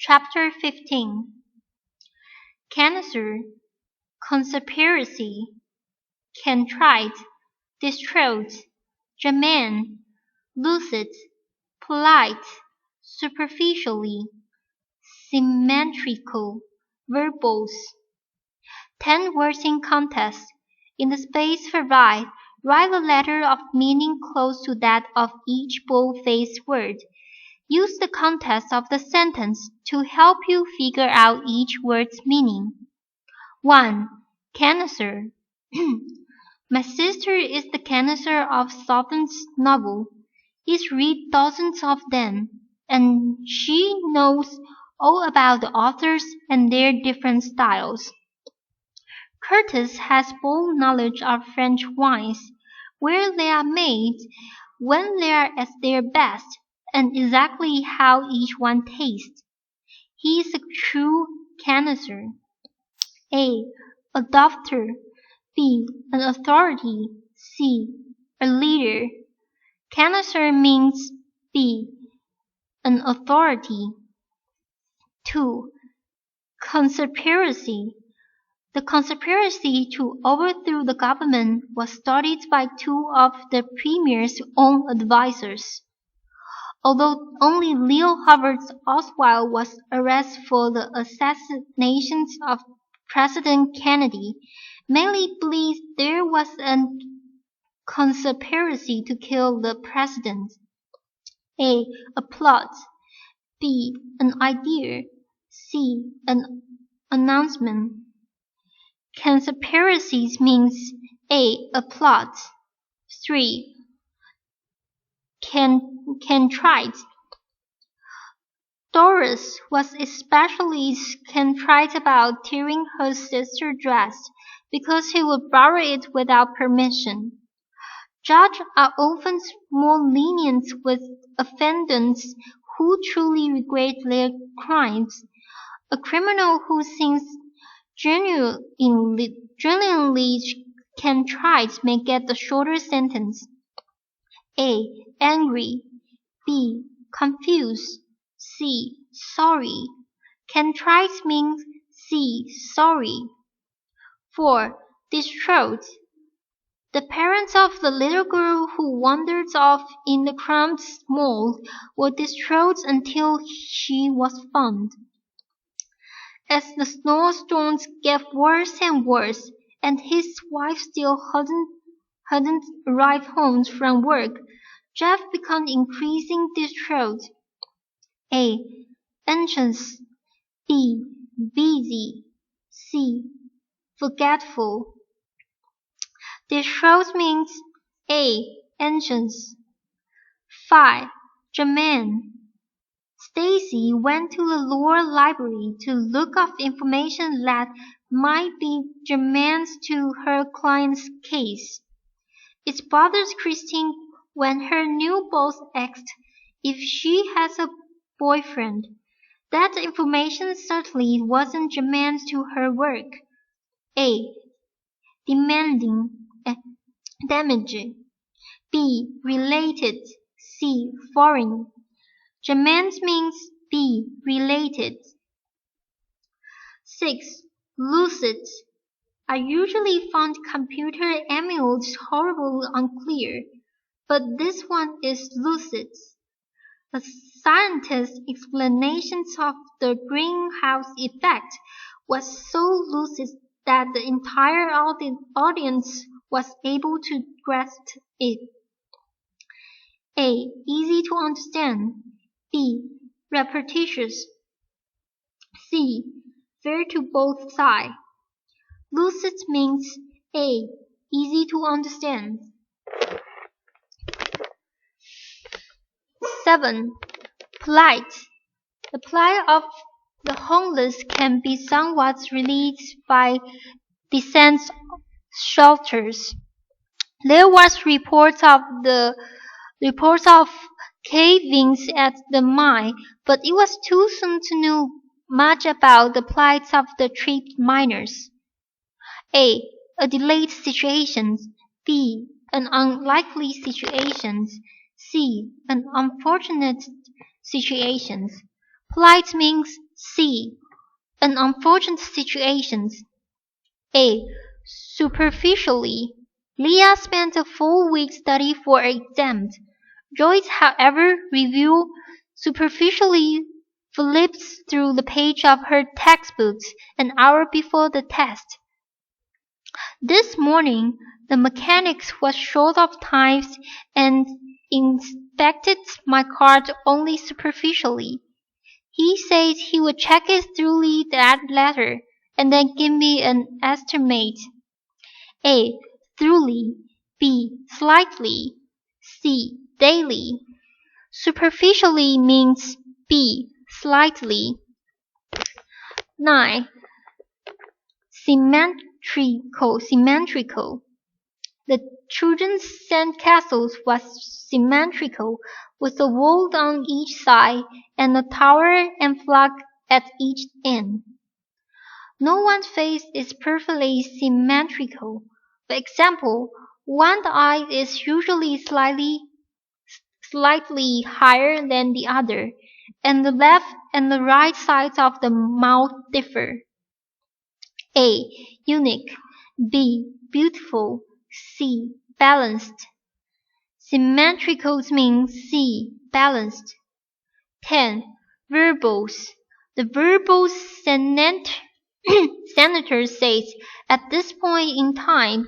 Chapter 15. Cancer, conspiracy, contrite, distraught, germane, lucid, polite, superficially, symmetrical, verbose. 10 words in contest. In the space provide, write a letter of meaning close to that of each bold-faced word. Use the context of the sentence to help you figure out each word's meaning. 1. Cancer. My sister is the cancer of Southern's novel. He's read dozens of them, and she knows all about the authors and their different styles. Curtis has full knowledge of French wines, where they are made, when they are at their best, and exactly how each one tastes. He is a true connoisseur. A. A doctor. B. An authority. C. A leader. Connoisseur means B. An authority. 2. Conspiracy. The conspiracy to overthrow the government was started by 2 of the Premier's own advisers. Although only Leo Harvard Oswald was arrested for the assassination of President Kennedy, many believed there was a conspiracy to kill the president. A. A plot. B. An idea. C. An announcement. Conspiracies means A. A plot. 3. Contrite. Doris was especially contrite about tearing her sister's dress because he would borrow it without permission. Judges are often more lenient with offenders who truly regret their crimes. A criminal who seems genuinely contrite may get a shorter sentence. A. Angry. B. Confused. C. Sorry. Contrite means C. Sorry. 4. Distraught. The parents of the little girl who wandered off in the cramped mall were distraught until she was found. As the snowstorms get worse and worse, and his wife still hadn't arrived home from work, Jeff began increasing distraught. A. Anxious. B. Busy. C. Forgetful. Distraught means A. Anxious. 5. Germane. Stacy went to the law library to look up information that might be germane to her client's case. It bothers Christine when her new boss asked if she has a boyfriend. That information certainly wasn't germane to her work. A. Damaging. B. Related. C. Foreign. Germane means B. Related. 6. Lucid. I usually found computer emails horribly unclear, but this one is lucid. The scientist's explanations of the greenhouse effect was so lucid that the entire audience was able to grasp it. A. Easy to understand. B. Repetitious. C. Fair to both sides. Lucid means A. Easy to understand. 7. Plight. The plight of the homeless can be somewhat relieved by decent shelters. There was reports of cave-ins at the mine, but it was too soon to know much about the plight of the trapped miners. A. A delayed situation. B. An unlikely situation. C. An unfortunate situation. Plight means C. An unfortunate situations. A. Superficially. Leah spent a full week studying for her exams. Joyce, however, reviewed superficially flips through the page of her textbooks an hour before the test. This morning, the mechanic was short of tires and inspected my car only superficially. He said he would check it thoroughly that later, and then give me an estimate. A. Thoroughly. B. Slightly. C. Daily. Superficially means B. Slightly. 9. Symmetrical. The children's sandcastle was symmetrical, with a wall on each side and a tower and flag at each end. No one's face is perfectly symmetrical. For example, one eye is usually slightly higher than the other, and the left and the right sides of the mouth differ. A. Unique. B. Beautiful. C. Balanced. Symmetrical means C. Balanced. 10. Verbose. The verbose senator says, at this point in time,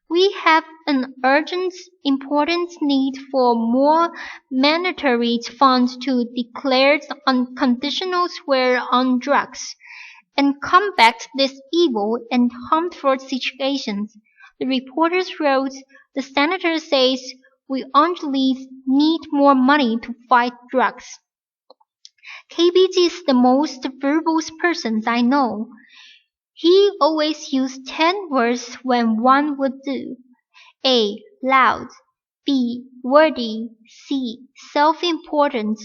we have an urgent, important need for more monetary funds to declare unconditional war on drugs and combat this evil and harmful situation. The reporters wrote, the senator says we urgently need more money to fight drugs. KBG is the most verbose person I know. He always used 10 words when one would do. A. Loud. B. Wordy. C. Self-important.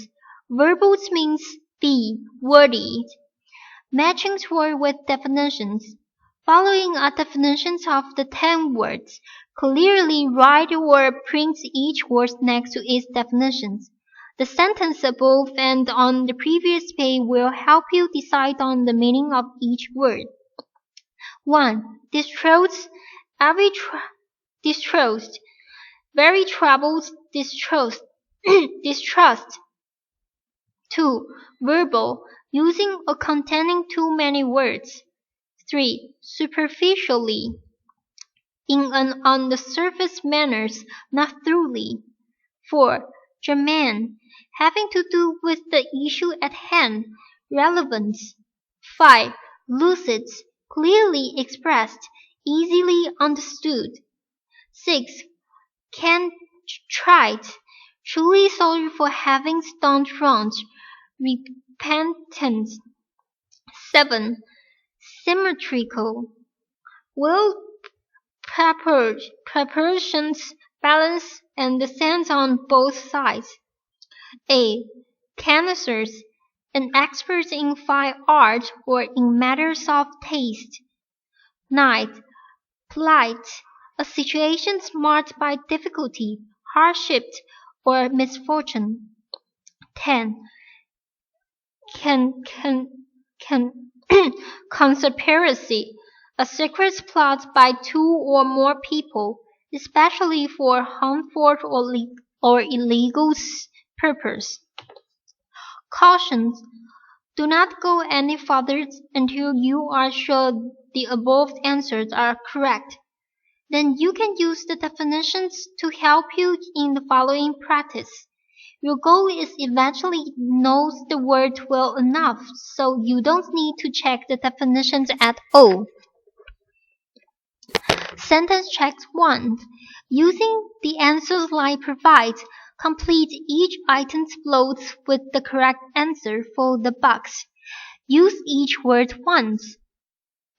Verbose means B. Wordy. Matching word with definitions. Following are definitions of the 10 words. Clearly write or print each word next to its definitions. The sentence above and on the previous page will help you decide on the meaning of each word. 1. Distrust. Distrust. Very troubled. Distrust. Distrust. 2. Verbal. Using or containing too many words. 3. Superficially. In an on-the-surface manners, not thoroughly. 4. Germane. Having to do with the issue at hand. Relevance. 5. Lucid. Clearly expressed. Easily understood. 6. Contrite. Truly sorry for having done wrong. Repentant. 7. Symmetrical. Well proportions, balance, and the sense on both sides. A. Canvassers. An expert in fine art or in matters of taste. 9. Plight. A situation marked by difficulty, hardship, or misfortune. 10. Conspiracy. A secret plot by 2 or more people, especially for harmful or illegal purpose. Caution. Do not go any further until you are sure the above answers are correct. Then you can use the definitions to help you in the following practice. Your goal is eventually knows the word well enough so you don't need to check the definitions at all. Sentence check 1. Using the answers line provides, complete each item's float with the correct answer for the box. Use each word once.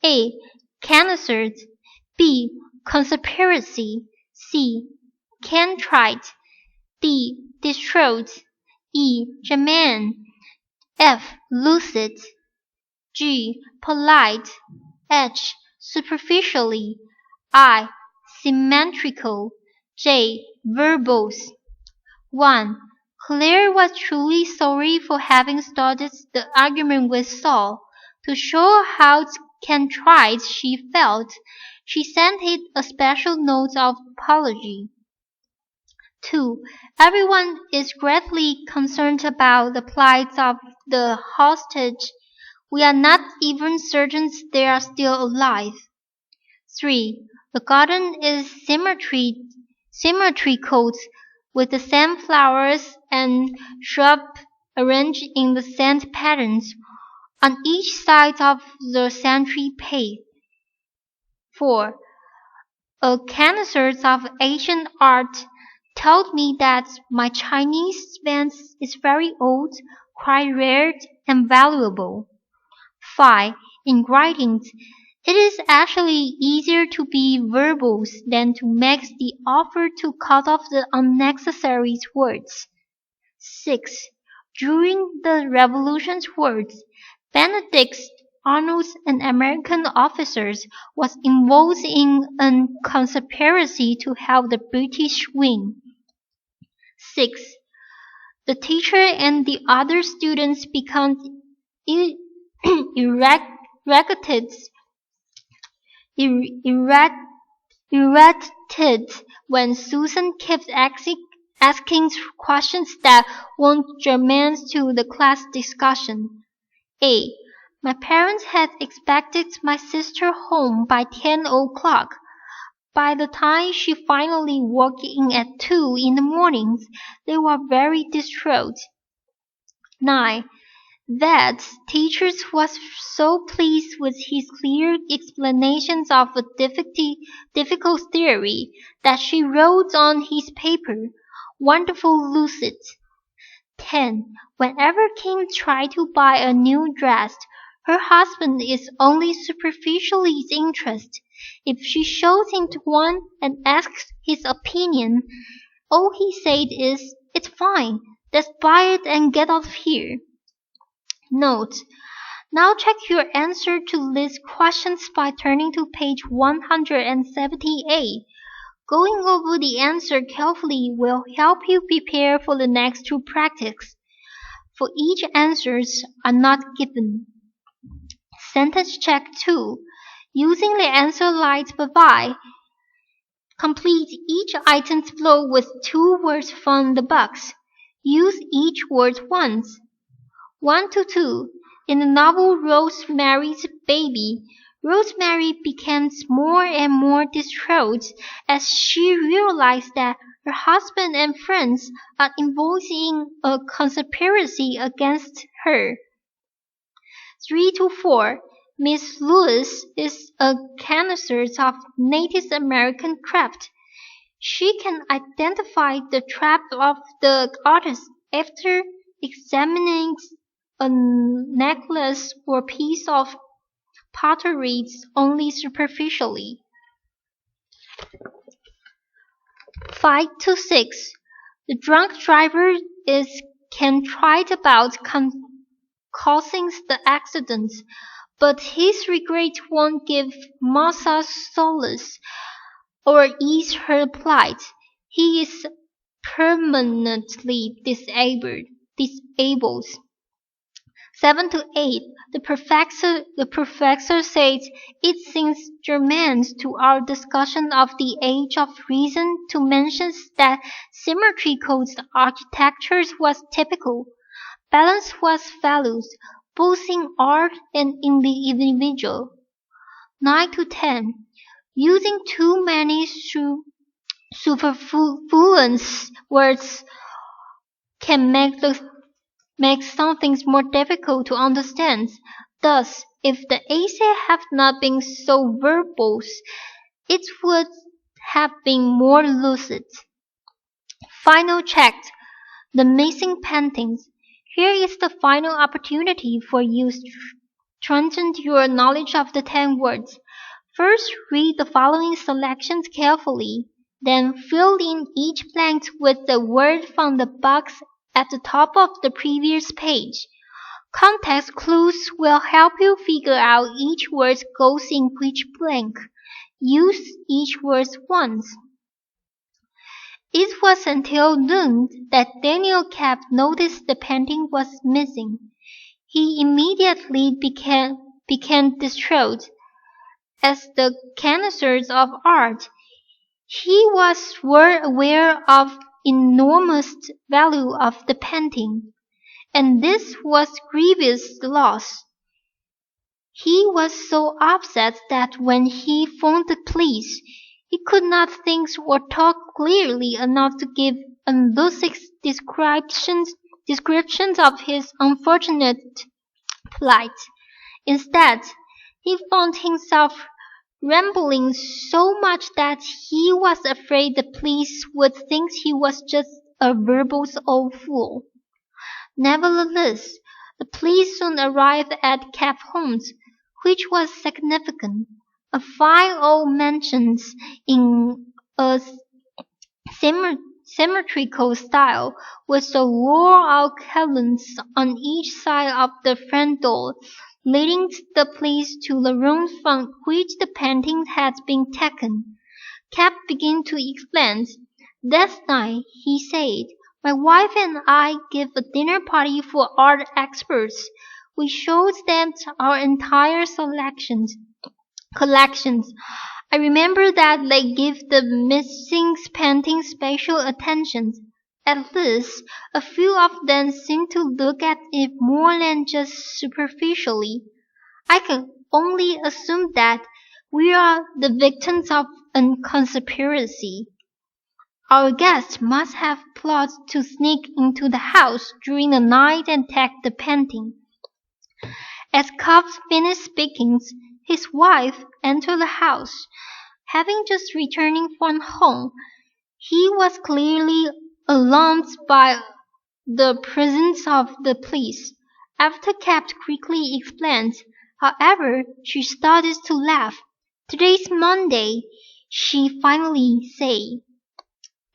A. Canvassers. B. Conspiracy. C. Contrite. D. Distraught. E. Germane. F. Lucid. G. Polite. H. Superficially. I. Symmetrical. J. Verbose. 1. Claire was truly sorry for having started the argument with Saul. To show how contrite she felt, she sent it a special note of apology. 2. Everyone is greatly concerned about the plight of the hostage. We are not even certain they are still alive. 3. The garden is symmetrical, with the same flowers and shrub arranged in the same patterns on each side of the century path. 4. A connoisseur of ancient art told me that my Chinese vase is very old, quite rare and valuable. 5. In writing, it is actually easier to be verbose than to make the offer to cut off the unnecessary words. 6. During the Revolution's wars, Benedict Arnold's and American officers was involved in a conspiracy to help the British win. 6. The teacher and the other students become irritated when Susan kept asking questions that weren't germane to the class discussion. A. My parents had expected my sister home by 10 o'clock. By the time she finally walked in at 2 in the morning, they were very distraught. 9. That teacher was so pleased with his clear explanations of a difficult theory that she wrote on his paper, "Wonderful lucid." 10. Whenever Kim tried to buy a new dress, her husband is only superficially interested. If she shows him one and asks his opinion, all he said is, "It's fine, let's buy it and get out of here." Note: now check your answer to these questions by turning to page 178. Going over the answer carefully will help you prepare for the next two practices, for each answers are not given. Sentence check 2. Using the answer light provided, complete each item's flow with 2 words from the box. Use each word once. 1 to 2. In the novel Rosemary's Baby, Rosemary becomes more and more distraught as she realizes that her husband and friends are involved in a conspiracy against her. 3 to 4. Miss Lewis is a connoisseur of Native American craft. She can identify the trap of the artist after examining a necklace or piece of pottery only superficially. 5 to 6. The drunk driver is contrite about causing the accident, but his regret won't give Martha solace or ease her plight. He is permanently disabled. 7 to 8. The professor says it seems germane to our discussion of the age of reason to mention that symmetrical architecture was typical. Balance was valued, both in art and in the individual. 9 to 10. Using too many superfluous words can make some things more difficult to understand. Thus, if the essay had not been so verbose, it would have been more lucid. Final check. The missing paintings. Here is the final opportunity for you to strengthen your knowledge of the 10 words. First, read the following selections carefully. Then fill in each blank with the word from the box at the top of the previous page. Context clues will help you figure out each word goes in which blank. Use each word once. It was until noon that Daniel Cap noticed the painting was missing. He immediately became distraught. As the connoisseurs of art, he was well aware of enormous value of the painting, and this was grievous loss. He was so upset that when he phoned the police, he could not think or talk clearly enough to give lucid descriptions of his unfortunate plight. Instead, he found himself rambling so much that he was afraid the police would think he was just a verbose old fool. Nevertheless, the police soon arrived at Cap Holmes, which was significant. A fine old mansion in a symmetrical style, with a row of columns on each side of the front door, leading the police to the room from which the painting had been taken. Cap began to explain. "Last night," he said, "my wife and I gave a dinner party for art experts. We showed them our entire collections. I remember that they gave the missing painting special attention. At least, a few of them seemed to look at it more than just superficially. I can only assume that we are the victims of a conspiracy. Our guest must have plotted to sneak into the house during the night and take the painting." As Cobb finished speaking, his wife entered the house. Having just returned from home, he was clearly alarmed by the presence of the police. After Cap quickly explained, however, she started to laugh. "Today's Monday," she finally said.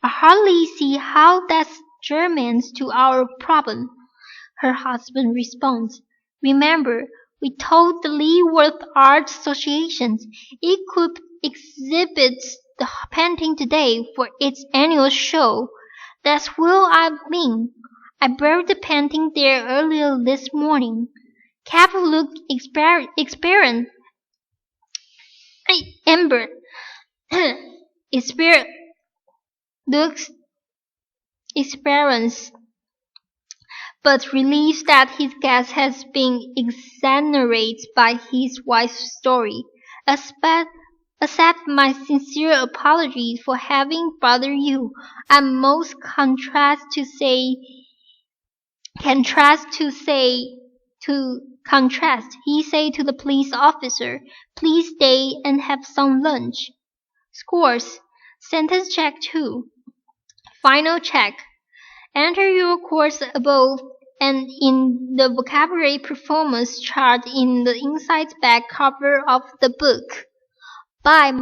"I hardly see how that's germane to our problem," her husband responded. "Remember, we told the Leavenworth Art Association it could exhibit the painting today for its annual show. That's what I mean. I buried the painting there earlier this morning." Cap looked Amber looks experienced, but relieved that his guest has been exonerated by his wife's story. "Accept my sincere apologies for having bothered you. I'm most contrast," he said to the police officer. "Please stay and have some lunch." "Scores. Sentence check 2. Final check. Enter your course above and in the vocabulary performance chart in the inside back cover of the book. Bye."